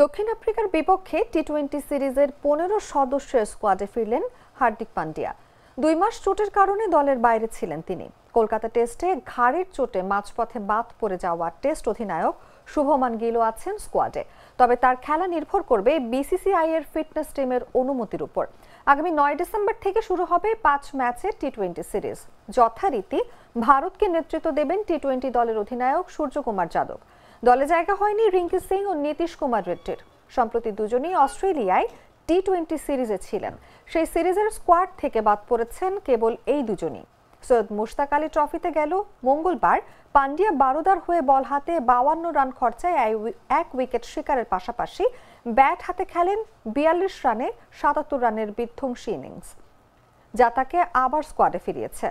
দক্ষিণ আফ্রিকার বিপক্ষে টি-20 সিরিজের 15 সদস্যের স্কোয়াডে ফিরলেন হার্দিক পান্ডিয়া। 2 মাস চোটের কারণে দলের বাইরে ছিলেন তিনি। কলকাতা টেস্টে ঘাড়ের চোটে মাঝপথে বাদ পড়ে যাওয়া টেস্ট অধিনায়ক শুভমান গিলও আছেন স্কোয়াডে। তবে তার খেলা নির্ভর করবে বিসিসিআই এর ফিটনেস টিমের অনুমতির উপর। আগামী 9 ডিসেম্বর থেকে শুরু হবে 5 ম্যাচের টি-20 সিরিজ। যথারীতি ভারতকে নেতৃত্ব দেবেন টি-20 দলের অধিনায়ক সূর্যকুমার যাদব। দলে জায়গা হয়নি রিঙ্কি সিং ও নীতিশ কুমার রেড্ডির। সম্প্রতি দুজনেই অস্ট্রেলিয়ায় টি-20 সিরিজে ছিলেন। সেই সিরিজের স্কোয়াড থেকে বাদ পড়েছেন কেবল এই দুজনই। সৈয়দ মুশতাক আলী ট্রফিতে গেল মঙ্গলবার পান্ডিয়া বারোদার হয়ে বল হাতে 52 রান খরচায় 1 উইকেট শিকারের পাশাপাশি ব্যাট হাতে খেলেন 42 রানে 77 রানের বিধ্বংসী ইনিংস, যা তাকে আবার স্কোয়াডে ফিরিয়েছে।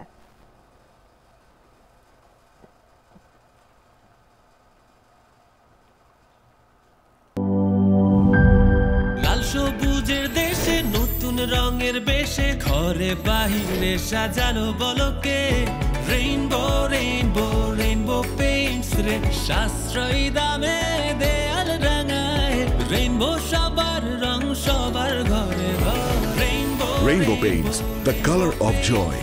সবুজের দেশে নতুন রঙের বেশে ঘরে বাহিরে সাজানো বলকে রেইনবো রেইনবো রেইনবো পেইন্টস রে সাশ্রয়ী দামে দেয়াল রাঙায় রেইনবো সবার রং সবার ঘরে ঘরে rainbow Paints, the color of joy.